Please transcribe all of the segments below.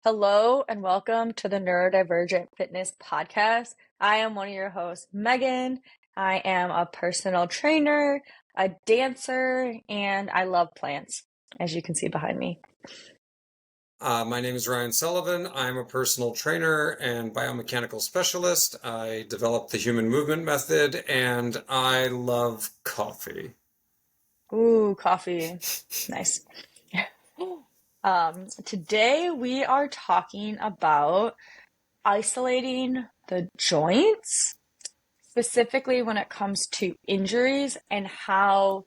Hello and welcome to the NeuroDivergent Fitness Podcast. I am one of your hosts, Megan. I am a personal trainer, a dancer, and I love plants, as you can see behind me. My name is Ryan Sullivan. I'm a personal trainer and biomechanical specialist. I developed the human movement method, and I love coffee. Ooh, coffee. Nice. Today we are talking about isolating the joints, specifically when it comes to injuries and how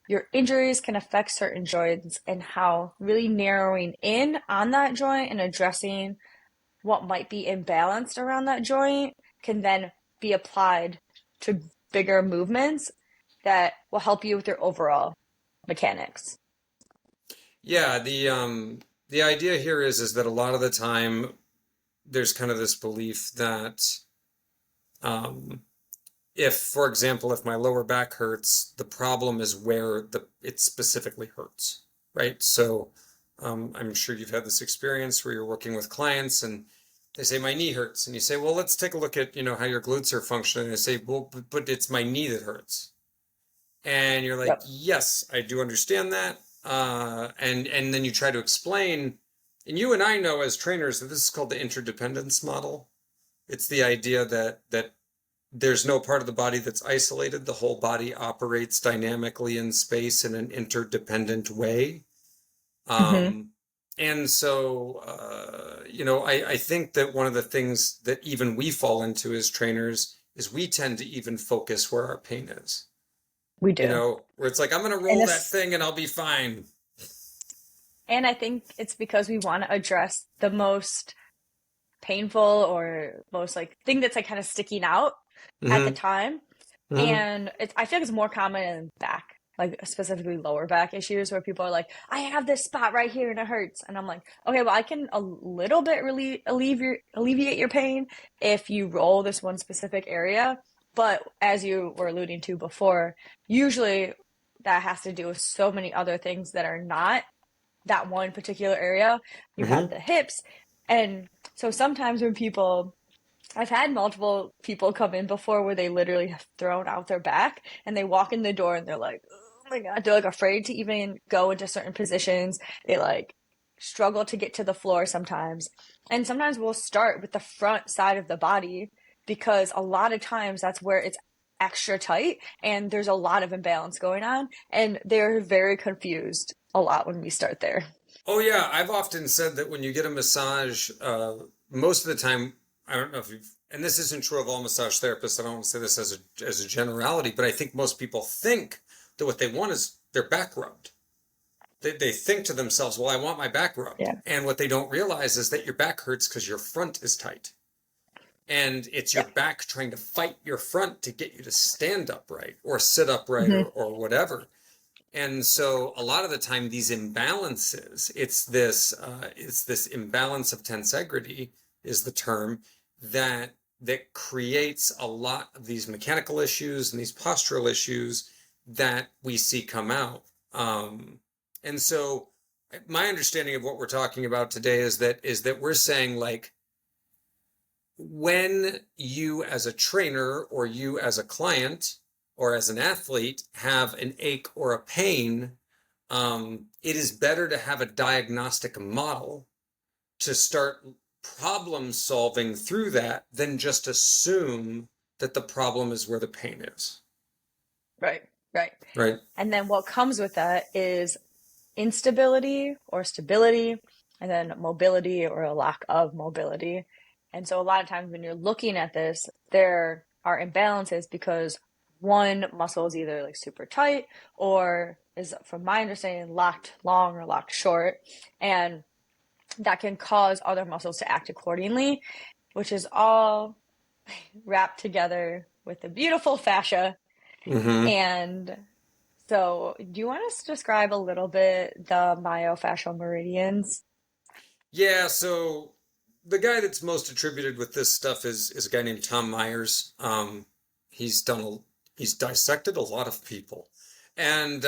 your injuries can affect certain joints and how really narrowing in on that joint and addressing what might be imbalanced around that joint can then be applied to bigger movements that will help you with your overall mechanics. Yeah, the idea here is that a lot of the time there's kind of this belief that um, if, for example, if my lower back hurts, the problem is where it specifically hurts, right? So I'm sure you've had this experience where you're working with clients and they say, my knee hurts. And you say, well, let's take a look at, how your glutes are functioning. And they say, well, but it's my knee that hurts. And you're like, Yep. yes, I do understand that. And then you try to explain, and you and I know as trainers that this is called the interdependence model. It's the idea that there's no part of the body that's isolated. The whole body operates dynamically in space in an interdependent way. Mm-hmm. And so, I think that one of the things that even we fall into as trainers is we tend to even focus where our pain is, We do. where it's like, I'm going to And roll that this, thing and I'll be fine. and I think it's because we want to address the most painful or most thing that's kind of sticking out at the Mm-hmm. time. Mm-hmm. And I feel like it's more common in back, specifically lower back issues where people are like, I have this spot right here and it hurts. And I'm like, okay, well, I can a little bit alleviate your pain if you roll this one specific area. But as you were alluding to before, usually that has to do with so many other things that are not that one particular area. You have Mm-hmm. the hips. And so sometimes when I've had multiple people come in before where they literally have thrown out their back and they walk in the door and they're like, oh my God, they're afraid to even go into certain positions. They struggle to get to the floor sometimes. And sometimes we'll start with the front side of the body because a lot of times that's where it's extra tight and there's a lot of imbalance going on. And they're very confused a lot when we start there. Oh, yeah. I've often said that when you get a massage, most of the time, I don't know if you've, and this isn't true of all massage therapists. I don't want to say this as a generality, but I think most people think that what they want is their back rubbed. They think to themselves, well, I want my back rubbed. Yeah. And what they don't realize is that your back hurts because your front is tight. And it's your Yeah. back trying to fight your front to get you to stand upright or sit upright Mm-hmm. or whatever. And so a lot of the time, these imbalances, it's this imbalance of tensegrity is the term that creates a lot of these mechanical issues and these postural issues that we see come out. And so my understanding of what we're talking about today is that we're saying, like, when you as a trainer or you as a client or as an athlete have an ache or a pain, it is better to have a diagnostic model to start problem solving through that than just assume that the problem is where the pain is. Right. Right. Right? And then what comes with that is instability or stability, and then mobility or a lack of mobility. And so a lot of times when you're looking at this, there are imbalances because one muscle is either super tight or is, from my understanding, locked long or locked short. And that can cause other muscles to act accordingly, which is all wrapped together with the beautiful fascia. Mm-hmm. And so, do you want us to describe a little bit the myofascial meridians? Yeah, so the guy that's most attributed with this stuff is a guy named Tom Myers. He's he's dissected a lot of people, and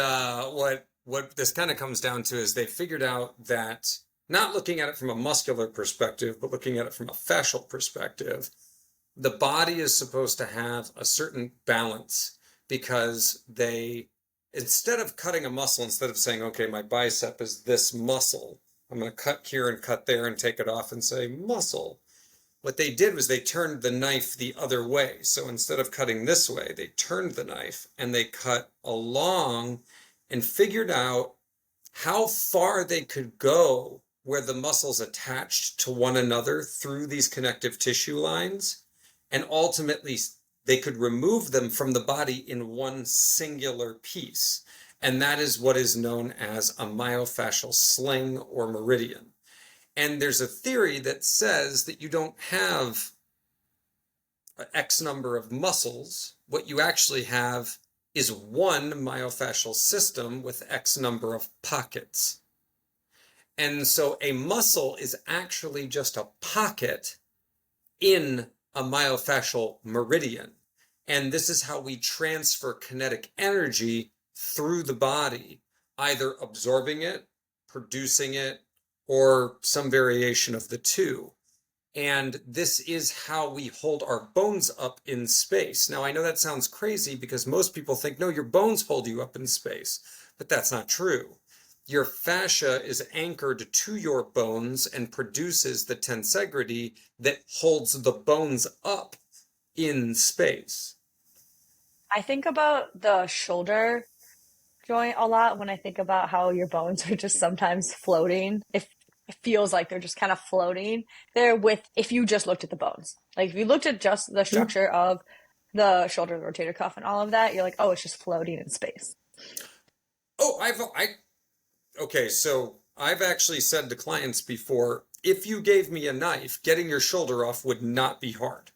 what this kind of comes down to is they figured out that not looking at it from a muscular perspective, but looking at it from a fascial perspective, the body is supposed to have a certain balance because instead of cutting a muscle, instead of saying, okay, my bicep is this muscle, I'm going to cut here and cut there and take it off and say muscle. What they did was they turned the knife the other way. So instead of cutting this way, they turned the knife and they cut along and figured out how far they could go where the muscles attached to one another through these connective tissue lines. And ultimately, they could remove them from the body in one singular piece. And that is what is known as a myofascial sling or meridian. And there's a theory that says that you don't have X number of muscles. What you actually have is one myofascial system with X number of pockets. And so a muscle is actually just a pocket in a myofascial meridian. And this is how we transfer kinetic energy through the body, either absorbing it, producing it, or some variation of the two. And this is how we hold our bones up in space. Now, I know that sounds crazy because most people think, no, your bones hold you up in space, but that's not true. Your fascia is anchored to your bones and produces the tensegrity that holds the bones up in space. I think about the shoulder joint a lot when I think about how your bones are just sometimes floating. If it feels like they're just kind of floating there with if you just looked at the bones. Like if you looked at just the Yeah. structure of the shoulder, the rotator cuff, and all of that, you're like, oh, it's just floating in space. Oh, okay, so I've actually said to clients before, if you gave me a knife, getting your shoulder off would not be hard.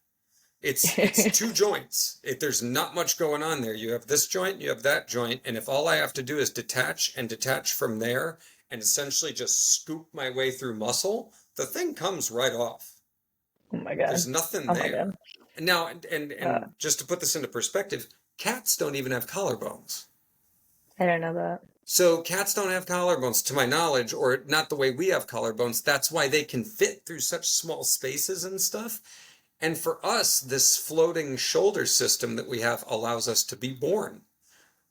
It's two joints. There's not much going on there. You have this joint, you have that joint, and if all I have to do is detach and detach from there and essentially just scoop my way through muscle, the thing comes right off. Oh my God. There's nothing Oh my God. there. And now, Uh, and just to put this into perspective, cats don't even have collarbones. I don't know that. So cats don't have collarbones, to my knowledge, or not the way we have collarbones. That's why they can fit through such small spaces and stuff. And for us, this floating shoulder system that we have allows us to be born.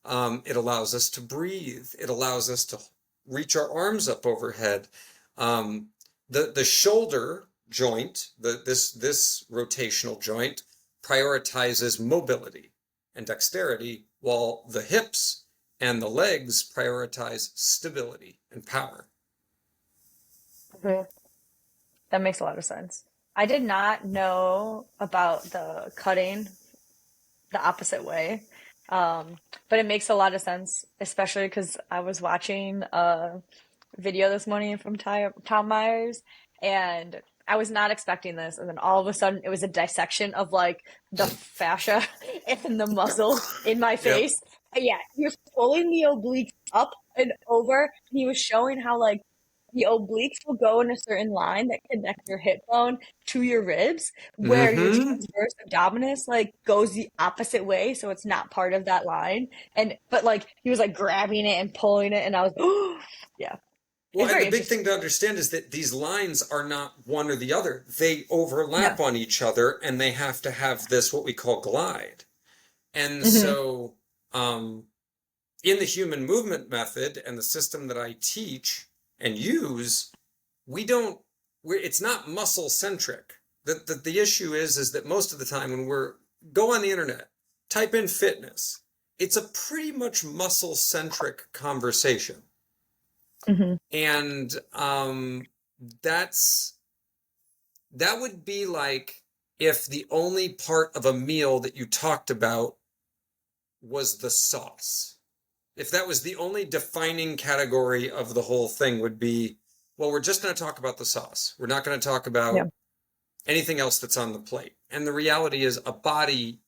It allows us to breathe. It allows us to reach our arms up overhead. The shoulder joint, this rotational joint, prioritizes mobility and dexterity, while the hips and the legs prioritize stability and power. Mhm. That makes a lot of sense. I did not know about the cutting the opposite way. But it makes a lot of sense, especially because I was watching a video this morning from Tom Myers, and I was not expecting this. And then all of a sudden, it was a dissection of like the fascia and the muscle in my Yep. face. And yeah, he was pulling the obliques up and over, and he was showing how like the obliques will go in a certain line that connects your hip bone to your ribs, where your Mm-hmm. transverse abdominis like goes the opposite way, so it's not part of that line. And but like he was like grabbing it and pulling it, and I was, oh, yeah, Well, it's and very the big interesting. thing to understand is that these lines are not one or the other. They Yeah. overlap on each other and they have to have this, what we call glide. And Hmm. so, in the human movement method and the system that I teach and use, we don't, it's not muscle centric. The issue is that most of the time when go on the internet, type in fitness, it's a pretty much muscle centric conversation. Hmm. And that's that would be like if the only part of a meal that you talked about was the sauce. If that was the only defining category of the whole thing would be, well, we're just going to talk about the sauce. We're not going to talk Yeah. about anything else that's on the plate. And the reality is a body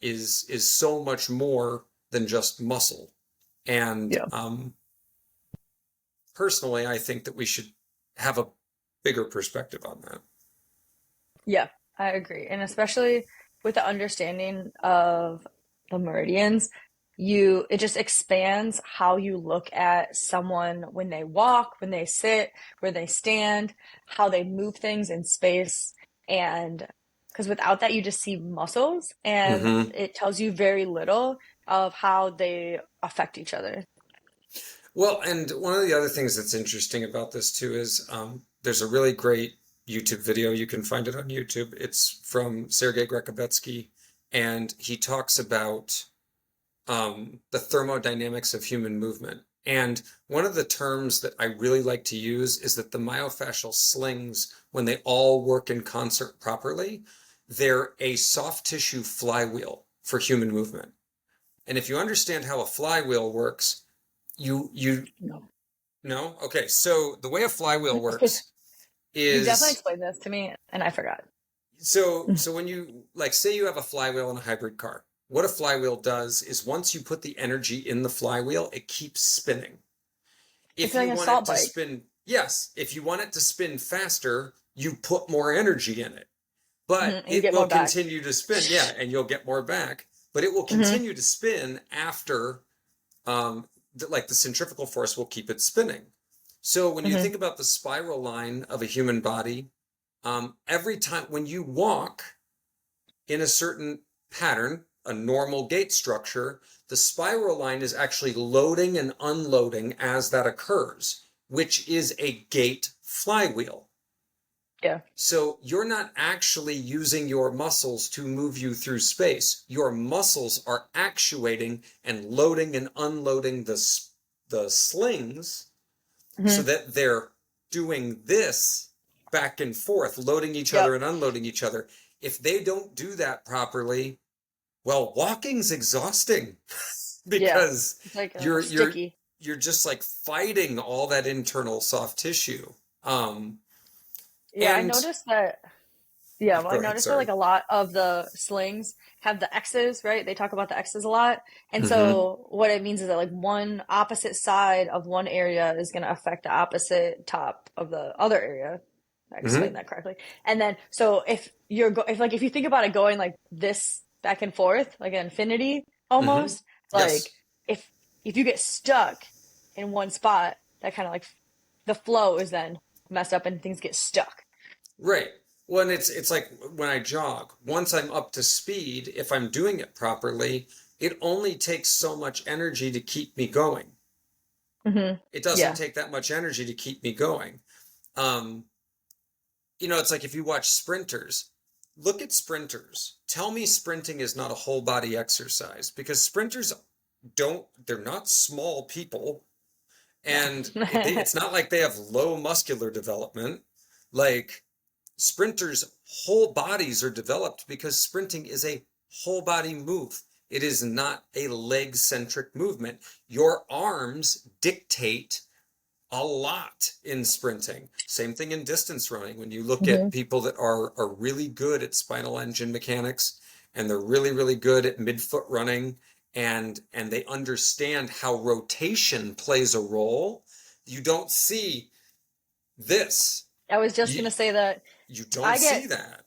is so much more than just muscle. And Yeah. personally, I think that we should have a bigger perspective on that. Yeah, I agree. And especially with the understanding of the meridians, it just expands how you look at someone when they walk, when they sit, where they stand, how they move things in space. And because without that, you just see muscles, and Hmm. it tells you very little of how they affect each other. Well, and one of the other things that's interesting about this too is there's a really great YouTube video. You can find it on YouTube. It's from Sergei Grekovetsky, and he talks about the thermodynamics of human movement. And one of the terms that I really like to use is that the myofascial slings, when they all work in concert properly, they're a soft tissue flywheel for human movement. And if you understand how a flywheel works, you No. know, okay, so the way a flywheel Okay. works You definitely is explained this to me, and I forgot. so when you like say you have a flywheel in a hybrid car, what a flywheel does is once you put the energy in the flywheel, it keeps spinning. It's If like you an want it assault to bike. spin, yes, if you want it to spin faster, you put more energy in it. But And you it get will more back. continue to spin, yeah, and you'll get more back. But it will Hmm. continue to spin after, like the centrifugal force will keep it spinning. So when you Hmm. think about the spiral line of a human body, every time when you walk in a certain pattern, a normal gait structure, the spiral line is actually loading and unloading as that occurs, which is a gait flywheel. Yeah. So you're not actually using your muscles to move you through space. Your muscles are actuating and loading and unloading the slings so Hmm. that they're doing this back and forth, loading each other Yep. and unloading each other. If they don't do that properly, well, walking's exhausting Yeah. because It's like you're you're sticky. you're just like fighting all that internal soft tissue. Um, Yeah, I and noticed that. Yeah, well, I go ahead, noticed that sorry. like a lot of the slings have the X's, right? They talk about the X's a lot. And Hmm. so what it means is that like one opposite side of one area is going to affect the opposite top of the other area. I explained Hmm. that correctly. And then so if you think about it going like this back and forth, like an infinity Hmm. almost, like Yes. if if you get stuck in one spot, that kind of like the flow is then messed up and things get stuck. Right. Well, and it's like when I jog, once I'm up to speed, if I'm doing it properly, it only takes so much energy to keep me going. Hmm. It doesn't Yeah. take that much energy to keep me going. Um, it's like if you watch sprinters, look at sprinters. Tell me sprinting is not a whole body exercise because sprinters they're not small people No. and it's not like they have low muscular development. Like sprinters' whole bodies are developed because sprinting is a whole body move. It is not a leg centric movement. Your arms dictate a lot in sprinting. Same thing in distance running. When you look at Hmm. people that are really good at spinal engine mechanics and they're really, really good at midfoot running and they understand how rotation plays a role, you don't see this. I was just You gonna say that you don't I see get, that.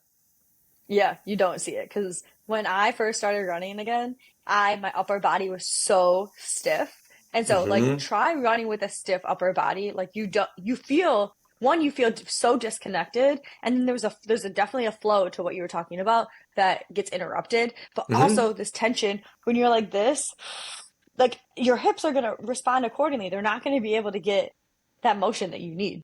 yeah, you don't see it because when I first started running again, my upper body was so stiff. And so like Hmm. try running with a stiff upper body. Like you feel so disconnected. And then there's definitely a flow to what you were talking about that gets interrupted. But Hmm. also this tension when you're like this, like your hips are gonna respond accordingly. They're not gonna be able to get that motion that you need.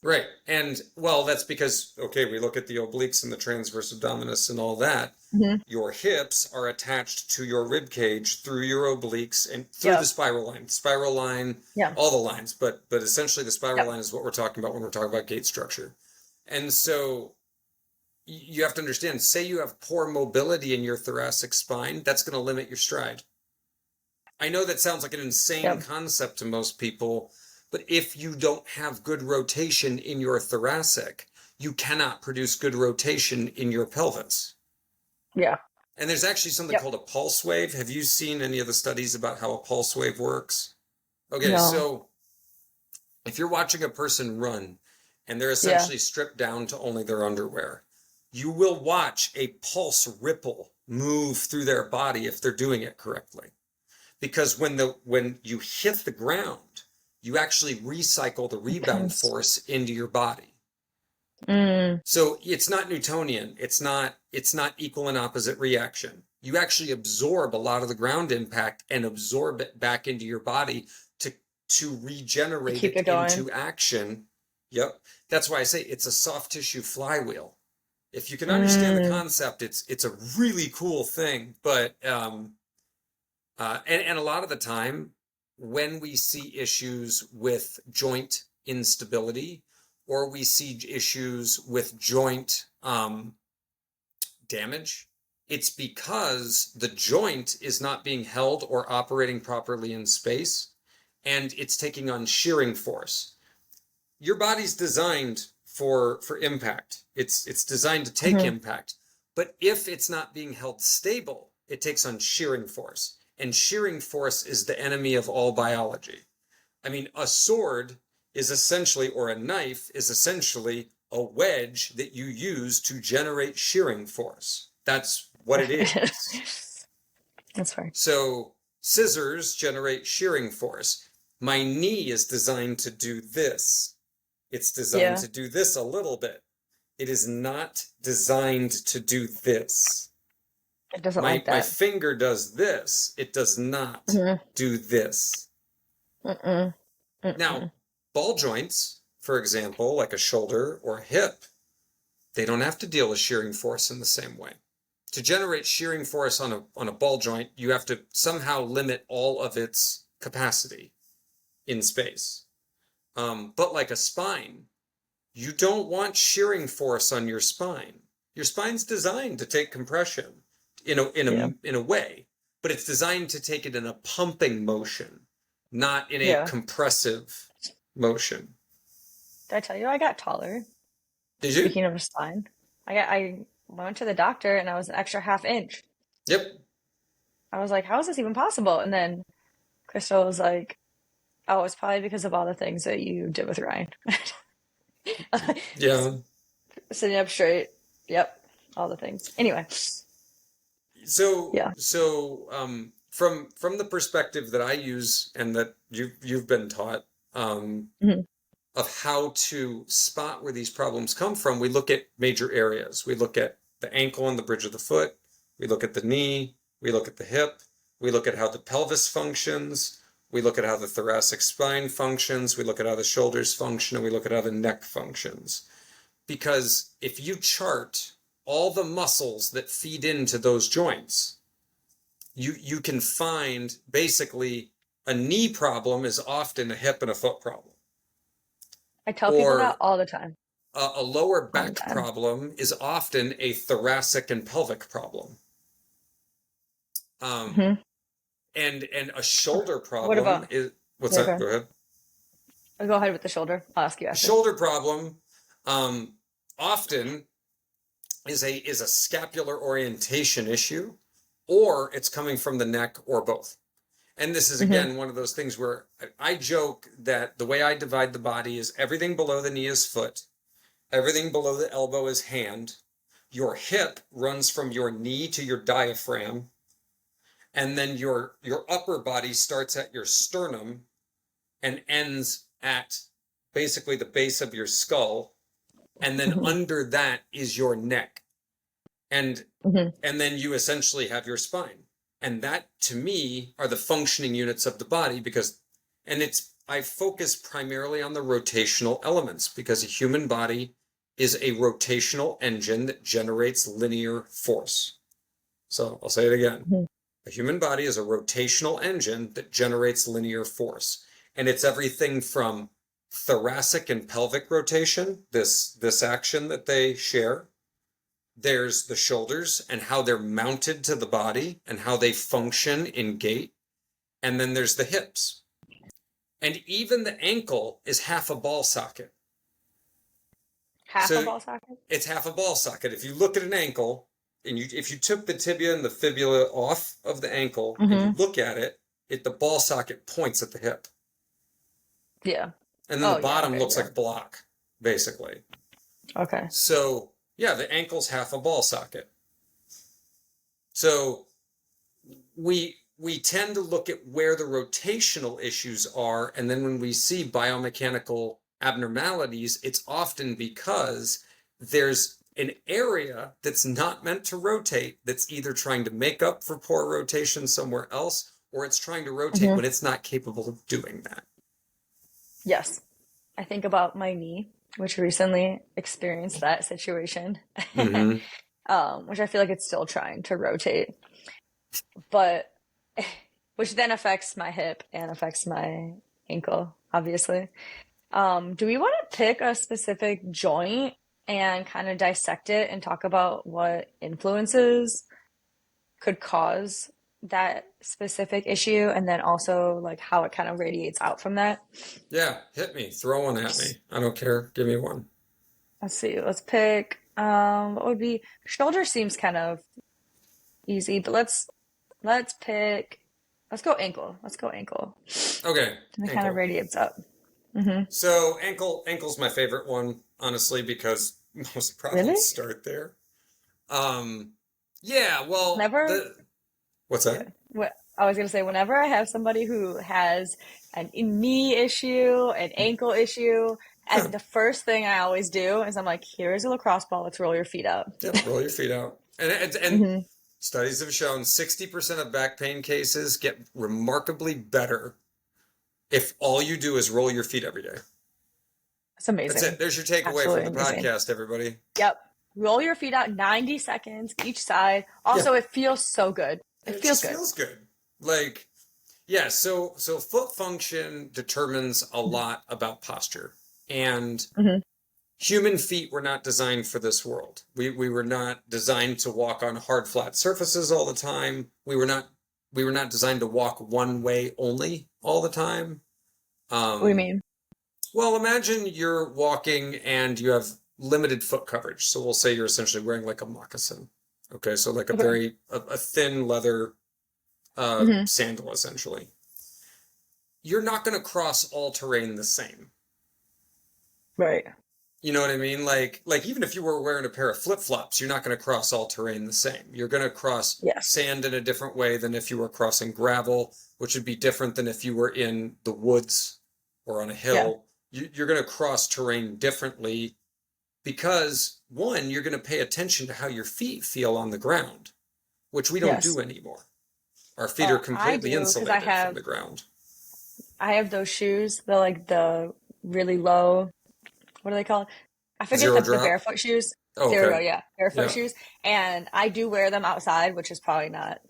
Right. And well, that's because, okay, we look at the obliques and the transverse abdominis and all that. Hmm. Your hips are attached to your rib cage through your obliques and through the Yep. spiral line. Spiral line, Yeah. all the lines, but essentially the spiral Yep. line is what we're talking about when we're talking about gait structure. And so you have to understand, say you have poor mobility in your thoracic spine, that's going to limit your stride. I know that sounds like an insane Yep. concept to most people, but if you don't have good rotation in your thoracic, you cannot produce good rotation in your pelvis. Yeah. And there's actually something Yep. called a pulse wave. Have you seen any of the studies about how a pulse wave works? Okay, No. so if you're watching a person run and they're Yeah. essentially stripped down to only their underwear, you will watch a pulse ripple move through their body if they're doing it correctly. because when you hit the ground, you actually recycle the rebound force into your body. Mm. So it's not Newtonian. It's not equal and opposite reaction. You actually absorb a lot of the ground impact and absorb it back into your body to To regenerate keep it it going. into action. Yep. That's why I say it's a soft tissue flywheel. If you can understand the Mm. concept, it's a really cool thing. But and a lot of the time, when we see issues with joint instability, or we see issues with joint damage, it's because the joint is not being held or operating properly in space, and it's taking on shearing force. Your body's designed for impact. It's designed to take Hmm. impact. But if it's not being held stable, it takes on shearing force. And shearing force is the enemy of all biology. I mean, a sword is essentially, or a knife is essentially a wedge that you use to generate shearing force. That's what it is. That's fine. So scissors generate shearing force. My knee is designed to do this. It's designed Yeah. to do this a little bit. It is not designed to do this. It doesn't My like my that. finger does this. It does not Mm-mm. do this. Mm-mm. Now, Mm-mm. ball joints, for example, like a shoulder or a hip, they don't have to deal with shearing force in the same way. To generate shearing force on a ball joint, you have to somehow limit all of its capacity in space. But like a spine, you don't want shearing force on your spine. Your spine's designed to take compression Yeah. in a way, but it's designed to take it in a pumping motion, not in a Yeah. compressive motion. Did I tell you I got taller? Did you? Speaking of the spine, I went to the doctor and I was an extra half inch. Yep. I was like, how is this even possible? And then Crystal was like, oh, it's probably because of all the things that you did with Ryan. Yeah. Sitting up straight. Yep. All the things. Anyway, So yeah. from the perspective that I use and that you've been taught Hmm. of how to spot where these problems come from, we look at major areas. We look at the ankle and the bridge of the foot. We look at the knee. We look at the hip. We look at how the pelvis functions. We look at how the thoracic spine functions. We look at how the shoulders function, and we look at how the neck functions. Because if you chart all the muscles that feed into those joints, you can find basically a knee problem is often a hip and a foot problem, I tell people that or all the time. a lower All the back time. problem is often a thoracic and pelvic problem. Um, Hmm. and a shoulder What problem about, is what's yeah, that? go Go ahead. ahead. I'll go ahead with the shoulder. I'll ask you A after. shoulder problem often is a scapular orientation issue, or it's coming from the neck, or both. And this is Hmm. again one of those things where I joke that the way I divide the body is everything below the knee is foot, everything below the elbow is hand, your hip runs from your knee to your diaphragm, and then your upper body starts at your sternum and ends at basically the base of your skull, and then Hmm. under that is your neck. And Hmm. and then you essentially have your spine. And that to me are the functioning units of the body, because and it's I focus primarily on the rotational elements because a human body is a rotational engine that generates linear force. So I'll say it again. Hmm. A human body is a rotational engine that generates linear force. And it's everything from thoracic and pelvic rotation, this action that they share. There's the shoulders and how they're mounted to the body and how they function in gait. And then there's the hips. And even the ankle is half a ball socket. Half a So ball socket? it's half a ball socket. If you look at an ankle and if you took the tibia and the fibula off of the ankle and you Hmm. look at it, the ball socket points at the hip. Yeah. And then the Oh, yeah. bottom Okay. looks Yeah. like a block, basically. Okay. So yeah, the ankle's half a ball socket. So we we tend to look at where the rotational issues are, and then when we see biomechanical abnormalities, it's often because there's an area that's not meant to rotate, that's either trying to make up for poor rotation somewhere else, or it's trying to rotate Hmm. when it's not capable of doing that. Yes. I think about my knee, which recently experienced that situation, Mm-hmm. which I feel like it's still trying to rotate, but which then affects my hip and affects my ankle, obviously. Do we want to pick a specific joint and kind of dissect it and talk about what influences could cause that specific issue and then also like how it kind of radiates out from that? Yeah, hit me. Throw one at me. I don't care. Give me one. Let's see. Let's pick what would be shoulder seems kind of easy, but let's pick let's go ankle. Let's go ankle. Okay, And it kind of ankle. radiates up. Hmm. So ankle's my favorite one, honestly, because most Really? problems start there. Um, yeah, well, Whenever, the what's yeah. that? What I was gonna say, whenever I have somebody who has an knee issue, an ankle issue, Yeah, and the first thing I always do is I'm like, here's a lacrosse ball, let's roll your feet out. yep, roll your feet out. And Hmm. studies have shown 60% of back pain cases get remarkably better if all you do is roll your feet every day. It's That's it. amazing. There's your takeaway from Absolutely the amazing. podcast, everybody. Yep. Roll your feet out 90 seconds each side. Yeah, Also, it feels so good. and It it feels just good. feels good. Like, yeah, so foot function determines a lot about posture. And Hmm. human feet were not designed for this world. We were not designed to walk on hard flat surfaces all the time. We were not designed to walk one way only all the time. What do you Um, mean? well, imagine you're walking and you have limited foot coverage. So we'll say you're essentially wearing like a moccasin. Okay, so like a Okay. very a thin leather Hmm. sandal essentially. You're not going to cross all terrain the same. Right. You know what I mean? Like even if you were wearing a pair of flip-flops, you're not going to cross all terrain the same. You're going to cross Yes. sand in a different way than if you were crossing gravel, which would be different than if you were in the woods or on a Yeah. hill. You're going to cross terrain differently because one, you're going to pay attention to how your feet feel on the ground, which we don't Yes. do anymore. Our feet are Well, I completely do because I insulated from have the ground. I have those shoes, the really low, what are they called? I forget Zero the drop. barefoot shoes. Oh, There we go, okay. yeah, barefoot Yeah. shoes. And I do wear them outside, which is probably not,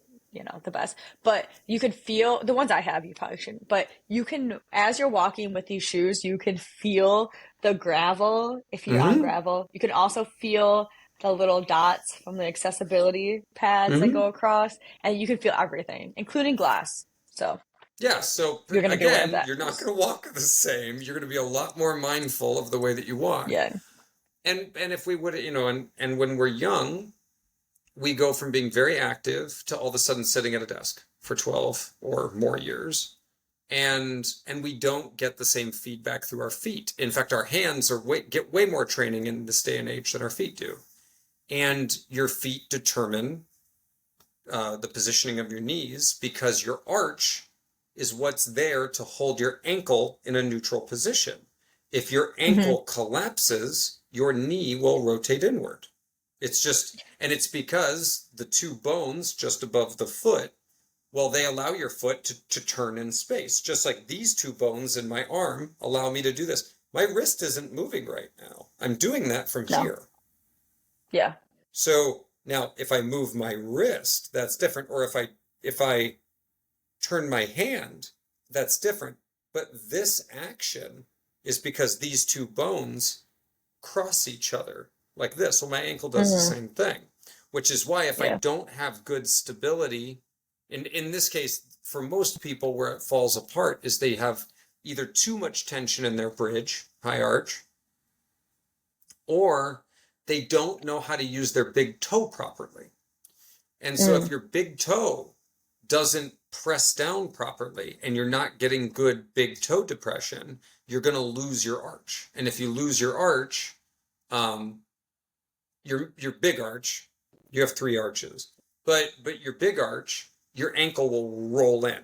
the best. But you can feel the ones I have, you probably shouldn't. But you can, as you're walking with these shoes, you can feel the gravel if you're on Mm-hmm. gravel. You can also feel the little dots from the accessibility pads that Mm-hmm. go across, and you can feel everything, including glass. So Yeah, so you're gonna be aware of again, that. you're not going to walk the same. You're going to be a lot more mindful of the way that you walk. Yeah. And if we would, and when we're young, we go from being very active to all of a sudden sitting at a desk for 12 or more years. And we don't get the same feedback through our feet. In fact, our hands get way more training in this day and age than our feet do. And your feet determine the positioning of your knees because your arch is what's there to hold your ankle in a neutral position. If your Hmm. ankle collapses, your knee will rotate inward. And it's because the two bones just above the foot, well, they allow your foot to turn in space. Just like these two bones in my arm allow me to do this. My wrist isn't moving right now. I'm doing that from No. here. Yeah. So now if I move my wrist, that's different. Or if I turn my hand, that's different. But this action is because these two bones cross each other like this. Well, my ankle does the Hmm. same thing, which is why if I Yeah. don't have good stability, in this case, for most people, where it falls apart is they have either too much tension in their bridge, high arch, or they don't know how to use their big toe properly. And so if Mm. your big toe doesn't press down properly and you're not getting good big toe depression, you're going to lose your arch. And if you lose your arch, um, your big arch, you have three arches, but your big arch, your ankle will roll in.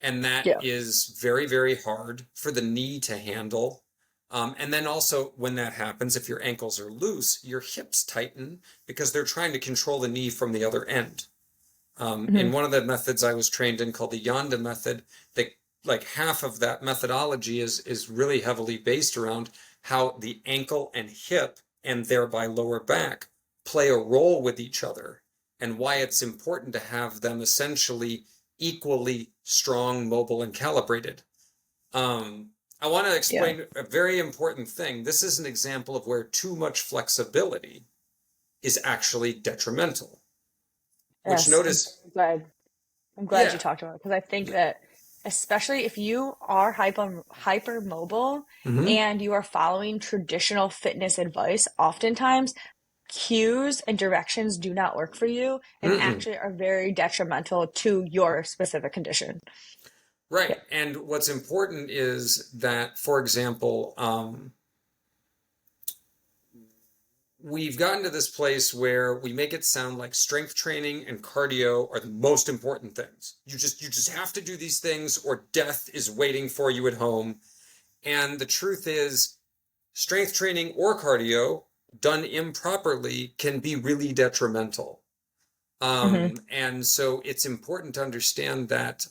And that Yeah. is very, very hard for the knee to handle. And then also when that happens, if your ankles are loose, your hips tighten because they're trying to control the knee from the other end. Hmm. In one of the methods I was trained in called the Yonda method, they, like half of that methodology is really heavily based around how the ankle and hip and thereby lower back play a role with each other and why it's important to have them essentially equally strong, mobile, and calibrated. I want to Yeah. explain a very important thing. This is an example of where too much flexibility is actually detrimental, which Yes. I'm notice, glad. I'm glad you yeah, talked about it because I think yeah. that especially if you are hypermobile Mm-hmm. and you are following traditional fitness advice, oftentimes cues and directions do not work for you and Mm-mm. actually are very detrimental to your specific condition. Right. Yeah. And what's important is that, for example, we've gotten to this place where we make it sound like strength training and cardio are the most important things. You just have to do these things or death is waiting for you at home. And the truth is, strength training or cardio done improperly can be really detrimental. Hmm. And so it's important to understand that,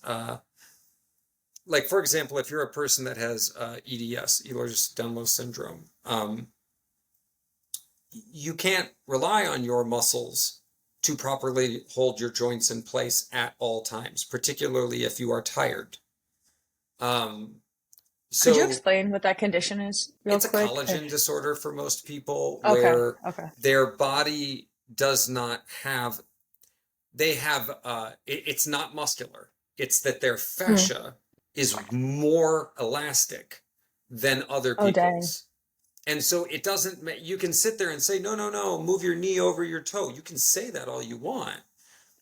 like, for example, if you're a person that has EDS, Ehlers-Danlos syndrome, you can't rely on your muscles to properly hold your joints in place at all times, particularly if you are tired. Um, Could you so explain what that condition is real it's a quick? collagen disorder for most people Okay. where Okay. their body does not have, they have, it's not muscular. It's that their Mm. fascia is more elastic than other Oh, dang. people's. And so it doesn't, you can sit there and say, no, no, no, move your knee over your toe. You can say that all you want.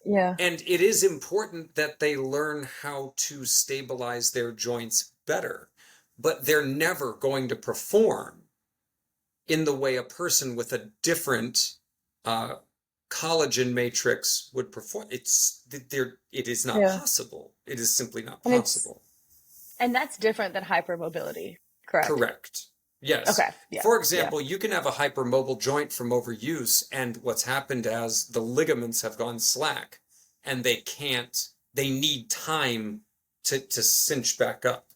Yeah. And it is important that they learn how to stabilize their joints better, but they're never going to perform in the way a person with a different uh, collagen matrix would perform. It is not Yeah. possible. It is simply not And it's possible. and that's different than hypermobility, correct? Correct. Yes. Okay. Yeah. For Yeah. example, you can have a hypermobile joint from overuse, and what's happened as the ligaments have gone slack, and they need time to cinch back up.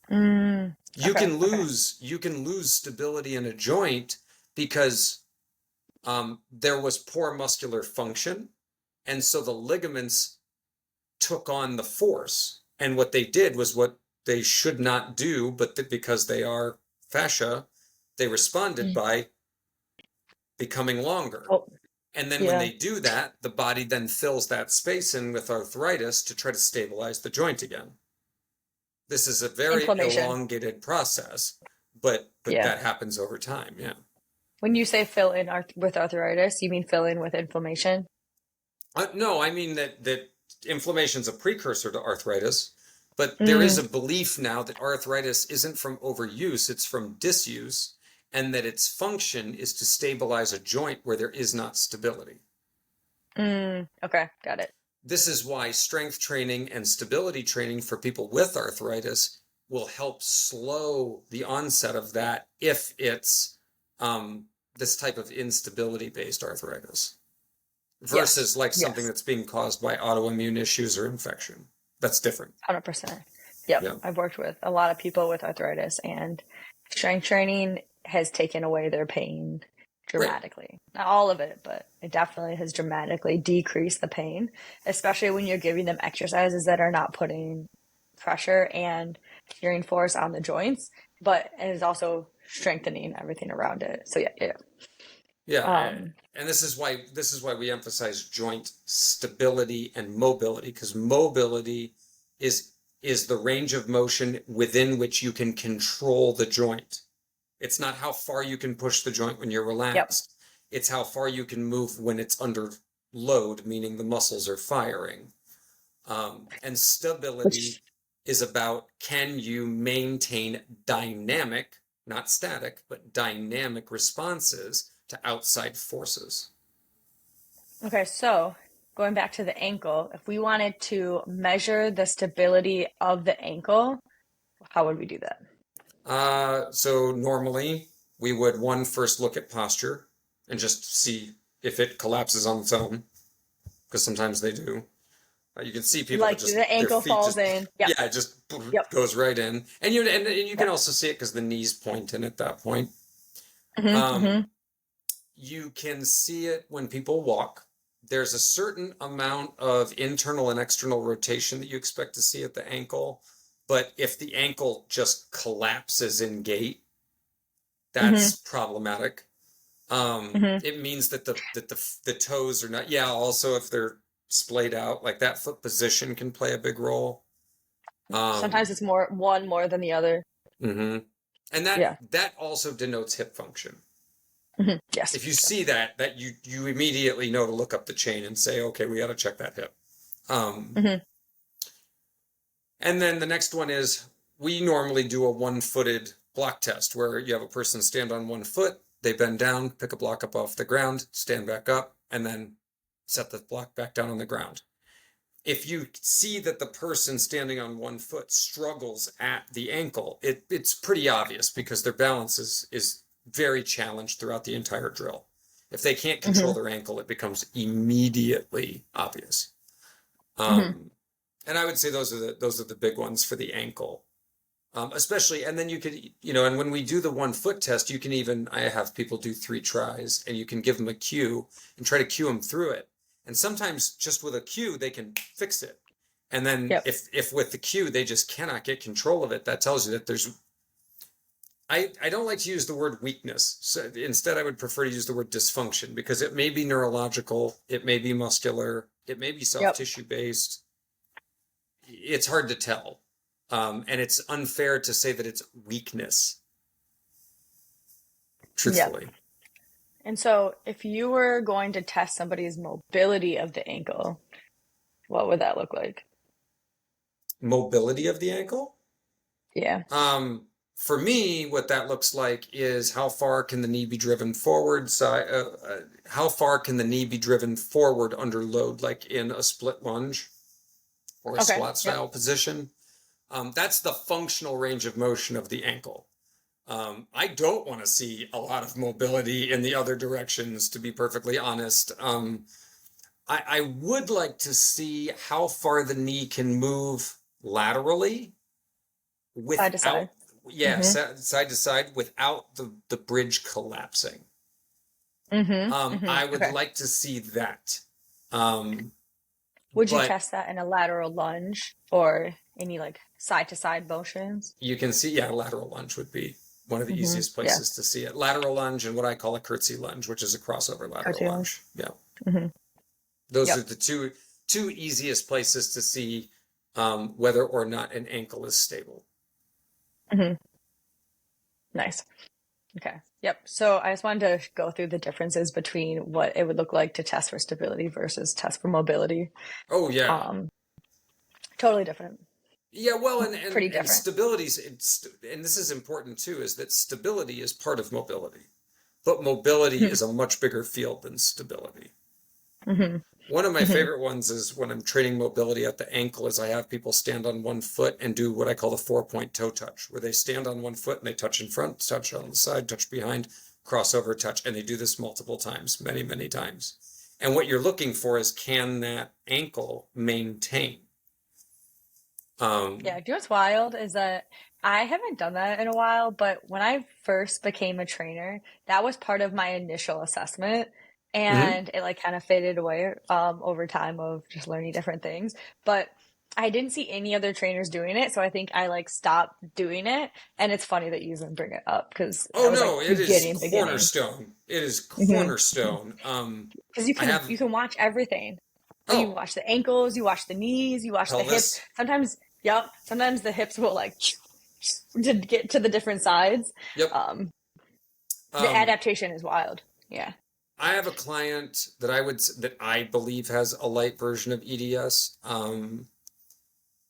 Mm. Okay. Okay. You can lose stability in a joint because there was poor muscular function, and so the ligaments took on the force. And what they did was what they should not do, but because they are fascia, they responded Mm. by becoming longer. Oh, And then when yeah. they do that, the body then fills that space in with arthritis to try to stabilize the joint again. This is a very Inflammation. elongated process, but Yeah. that happens over time. Yeah. When you say fill in with arthritis, you mean fill in with inflammation? No, I mean that inflammation is a precursor to arthritis, but there is Mm. a belief now that arthritis isn't from overuse, it's from disuse, and that its function is to stabilize a joint where there is not stability. Mm. Okay. Got it. This is why strength training and stability training for people with arthritis will help slow the onset of that if it's this type of instability based arthritis versus Yes. like something Yes. that's being caused by autoimmune issues or infection. That's different. 100%. Yep. Yeah. I've worked with a lot of people with arthritis, and strength training has taken away their pain Great. dramatically. Not all of it, but it definitely has dramatically decreased the pain, especially when you're giving them exercises that are not putting pressure and shearing force on the joints, but it is also strengthening everything around it. So yeah, yeah. Yeah. Um, And this is why we emphasize joint stability and mobility, because mobility is is the range of motion within which you can control the joint. It's not how far you can push the joint when you're yep. relaxed. It's how far you can move when it's under load, meaning the muscles are firing. And stability Which is about, can you maintain dynamic, not static, but dynamic responses to outside forces. okay, so going back to the ankle, if we wanted to measure the stability of the ankle, how would we do that? So normally we would first look at posture and just see if it collapses on its own, because sometimes they do. You can see people that Like just the their ankle feet falls just in. Yep. yeah, it just Yep. goes right in, and you can Yep. also see it because the knees point in at that point. Mm-hmm. Mm-hmm. Um, you can see it when people walk. There's a certain amount of internal and external rotation that you expect to see at the ankle, but if the ankle just collapses in gait, Mm-hmm. that's problematic. Mm-hmm. It means that the toes are not. Yeah, also if they're splayed out, like that foot position can play a big role. Sometimes Um, it's one more than the other. hmm And Yeah. that also denotes hip function. Mm-hmm. Yes. If you see that you immediately know to look up the chain and say, okay, we got to check that hip. Um, Mm-hmm. and then the next one is we normally do a one-footed block test where you have a person stand on one foot, they bend down, pick a block up off the ground, stand back up, and then set the block back down on the ground. If you see that the person standing on one foot struggles at the ankle, it's pretty obvious because their balance is very challenged throughout the entire drill. If they can't control Mm-hmm. their ankle, it becomes immediately obvious. Mm-hmm. And I would say those are the big ones for the ankle. Especially, and then you could, and when we do the 1 foot test, I have people do 3 tries and you can give them a cue and try to cue them through it. And sometimes just with a cue, they can fix it. And then Yep. if with the cue, they just cannot get control of it, that tells you that I don't like to use the word weakness. So instead, I would prefer to use the word dysfunction because it may be neurological, it may be muscular, it may be soft Yep. tissue based. It's hard to tell. And it's unfair to say that it's weakness, Yep. truthfully. And so if you were going to test somebody's mobility of the ankle, what would that look like? Mobility of the ankle? Yeah. For me, what that looks like is how far can the knee be driven forward? How far can the knee be driven forward under load, like in a split lunge or a Okay. squat Yep. style position? That's the functional range of motion of the ankle. I don't want to see a lot of mobility in the other directions, to be perfectly honest. I would like to see how far the knee can move laterally Side to without, side. yeah, Mm-hmm. side to side without the bridge collapsing. Mm-hmm. Mm-hmm. I would Okay. like to see that. Um, Would you but test that in a lateral lunge or any like side to side motions? you can see, yeah, lateral lunge would be one of the Mm-hmm. easiest Yeah. places to see it. Lateral lunge and what I call a curtsy lunge, which is a crossover lateral Cartoon lunge. lunge. Yeah. Mm-hmm. Those are Yep. the two easiest places to see whether or not an ankle is stable. Mm-hmm. Nice. Okay. Yep. So I just wanted to go through the differences between what it would look like to test for stability versus test for mobility. Oh yeah, Um, Totally different. yeah. Well, and Pretty and and different. stability's and this is important too, is that stability is part of mobility, but mobility is a much bigger field than stability. Mm-hmm. One of my Mm-hmm. favorite ones is when I'm training mobility at the ankle is I have people stand on 1 foot and do what I call the 4-point toe touch, where they stand on 1 foot and they touch in front, touch on the side, touch behind, crossover touch, and they do this multiple times, many, many times. And what you're looking for is, can that ankle maintain? Yeah, Um, do you know what's wild is that I haven't done that in a while, but when I first became a trainer, that was part of my initial assessment. mhm. And it like kind of faded away over time of just learning different things. But I didn't see any other trainers doing it, so I think I like stopped doing it. And it's funny that you even bring it up because Oh that was no, like it is beginning. cornerstone. It is Mm-hmm. cornerstone. Because I have, you can watch everything. Like you oh, watch the ankles, you watch the knees, you watch the hips. pelvis. Sometimes, yep, sometimes the hips will like to get to the different sides. Yep. Um, the Um, adaptation is wild. Yeah. I have a client that I believe has a light version of EDS.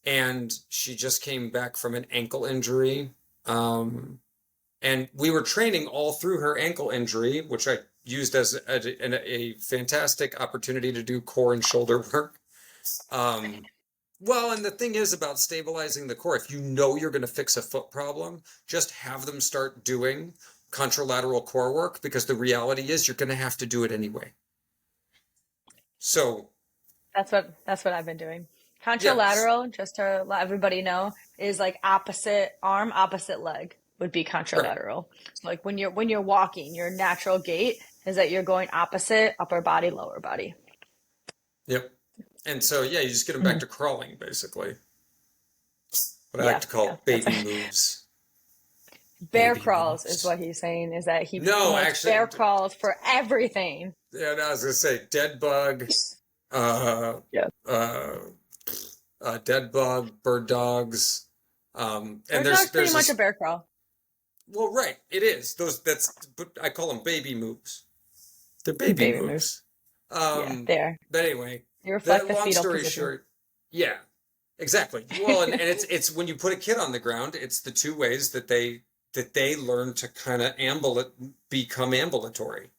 And she just came back from an ankle injury. And we were training all through her ankle injury, which I used as a fantastic opportunity to do core and shoulder work. Well, and the thing is about stabilizing the core, if you know you're going to fix a foot problem, just have them start doing contralateral core work, because the reality is you're going to have to do it anyway. So, That's what I've been doing. yes, Contralateral, just to let everybody know, is like opposite arm, opposite leg would be right. contralateral. So like when you're walking, your natural gait is that you're going opposite upper body, lower body. Yep. And so, yeah, you just get them back Mhm. to crawling, basically. What I like Yeah, to yeah. call That's baby moves. bear Baby crawls is moves. what he's saying, is that he No, promotes actually, bear crawls for everything. yeah, no, I was going to say dead bug, uh, Yeah. uh, dead bug, bird dogs. And Bird dog's pretty there's much a this, bear crawl. well, right, it is. But I call them baby moves. They're baby Baby moves. moves. Yeah, Um, there. but anyway, They the reflect the long fetal story position. short, yeah, exactly. Well, and it's when you put a kid on the ground, it's the two ways that they learn to kind of become ambulatory.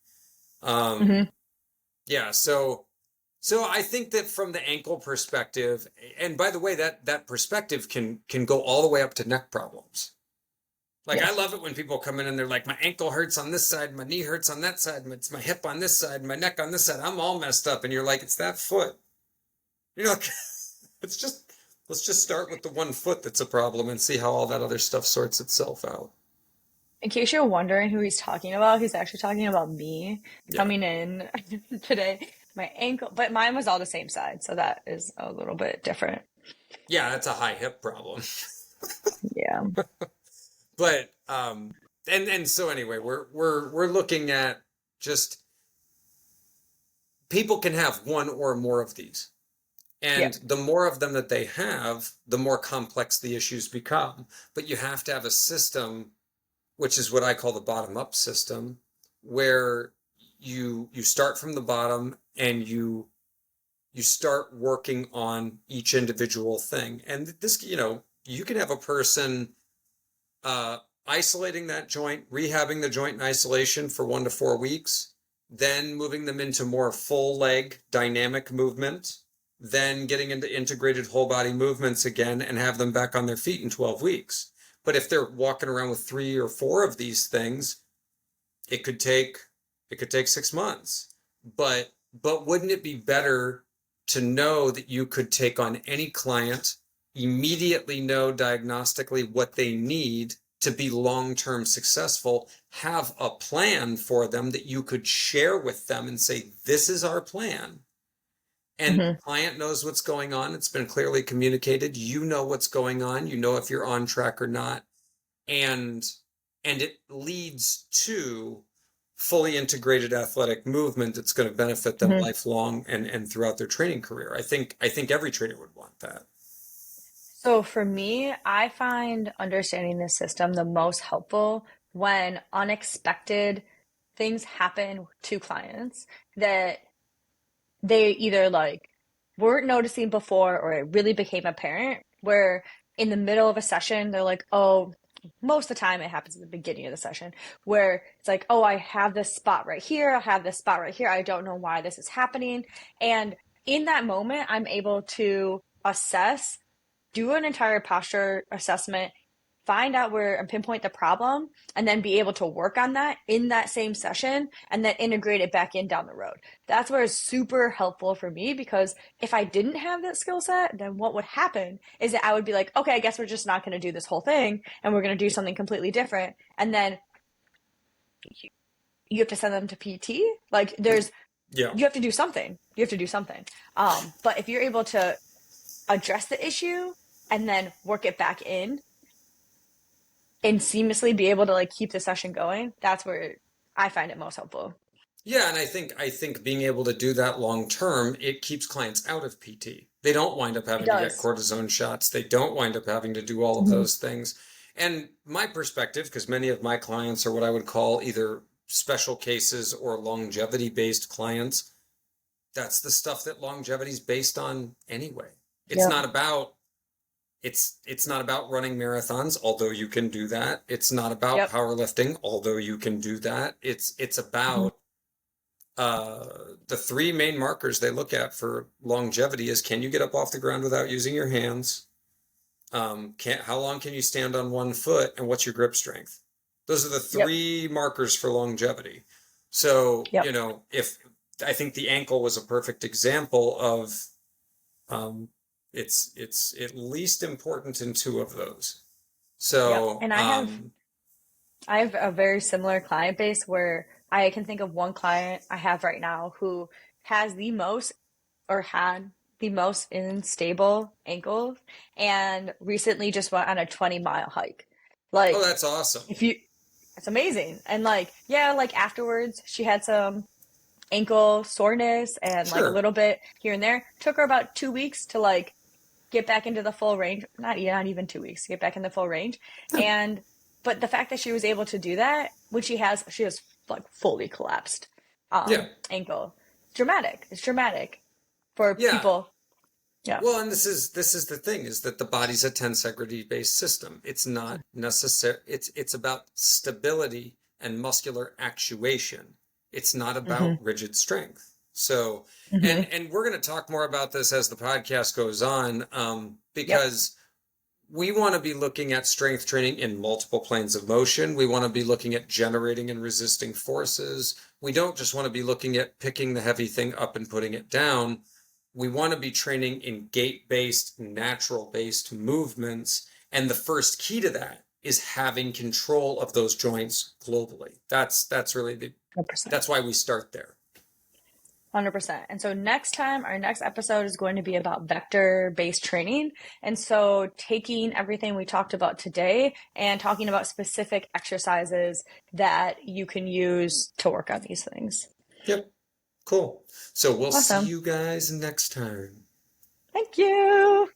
Um, Hmm. yeah, so I think that from the ankle perspective, and by the way, that perspective can go all the way up to neck problems. Like, I Yes. love it when people come in and they're like, my ankle hurts on this side, my knee hurts on that side, it's my hip on this side, my neck on this side. I'm all messed up. And you're like, it's that foot. You're like, it's just, let's just start with the one foot that's a problem and see how all that other stuff sorts itself out. In case you're wondering who he's talking about, he's actually talking about me Yeah. coming in today. My ankle, but mine was all the same side, so that is a little bit different. Yeah, that's a high hip problem. Yeah. But and so anyway, we're looking at just people can have one or more of these. Yeah. And the more of them that they have, the more complex the issues become. But you have to have a system, which is what I call the bottom up system, where you start from the bottom and you start working on each individual thing. And this, you can have a person uh, isolating that joint, rehabbing the joint in isolation for 1 to 4 weeks, then moving them into more full leg dynamic movement, then getting into integrated whole body movements again and have them back on their feet in 12 weeks. But if they're walking around with 3 or 4 of these things, it could take it could take 6 months. But wouldn't it be better to know that you could take on any client, immediately know diagnostically what they need to be long-term successful, have a plan for them that you could share with them and say, this is our plan. And the Hmm. client knows what's going on. It's been clearly communicated. You know what's going on. You know if you're on track or not. And it leads to fully integrated athletic movement that's going to benefit them Hmm. lifelong and throughout their training career. I think every trainer would want that. So for me, I find understanding the system the most helpful when unexpected things happen to clients that they either like weren't noticing before or it really became apparent where in the middle of a session they're like, oh, most of the time it happens at the beginning of the session where it's like, oh, I have this spot right here, I have this spot right here, I don't know why this is happening. And in that moment I'm able to assess, do an entire posture assessment, find out where and pinpoint the problem, and then be able to work on that in that same session and then integrate it back in down the road. That's where it's super helpful for me because if I didn't have that skill set, then what would happen is that I would be like, okay, I guess we're just not going to do this whole thing and we're going to do something completely different. And then you have to send them to PT. Like Yeah. you have to do something. You have to do something. But if you're able to address the issue and then work it back in and seamlessly be able to like keep the session going, that's where I find it most helpful. Yeah, and I think being able to do that long term, it keeps clients out of PT. They don't wind up It having to get does. cortisone shots. They don't wind up having to do all of Mhm. those things. And my perspective, because many of my clients are what I would call either special cases or longevity based clients, that's the stuff that longevity is based on anyway. It's Yep. not about it's not about running marathons, although you can do that. It's not about Yep. powerlifting, although you can do that. It's Mhm. about uh, the three main markers they look at for longevity is, can you get up off the ground without using your hands? How long can you stand on one foot, and what's your grip strength? Those are the Yep. three markers for longevity. So, Yep. if I think the ankle was a perfect example of, um, it's at least important in two of those. Yep. So, And I have a very similar client base where I can think of one client I have right now who has the most or had the most unstable ankles and recently just went on a 20-mile hike. oh, Like, that's awesome. if you, it's amazing. And like, yeah, like afterwards, she had some ankle soreness and like a Sure. little bit here and there. Took her about 2 weeks to like get back into the full range. Not even 2 weeks to get back in the full range. Yeah. And but the fact that she was able to do that when she has like fully collapsed Yeah. ankle. It's dramatic. It's dramatic for Yeah. people. Yeah. Well, and this is the thing, is that the body's a tensegrity based system. It's not necessary. It's about stability and muscular actuation. It's not Mm-hmm. about rigid strength. So, and Mm-hmm. and we're going to talk more about this as the podcast goes on, Yep. because we want to be looking at strength training in multiple planes of motion. We want to be looking at generating and resisting forces. We don't just want to be looking at picking the heavy thing up and putting it down. We want to be training in gait-based, natural-based movements. And the first key to that is having control of those joints globally. That's really 100%. that's why we start there. 100%. And so next time, our next episode is going to be about vector-based training. And so taking everything we talked about today and talking about specific exercises that you can use to work on these things. Yep, cool. So we'll see Awesome. you guys next time. Thank you.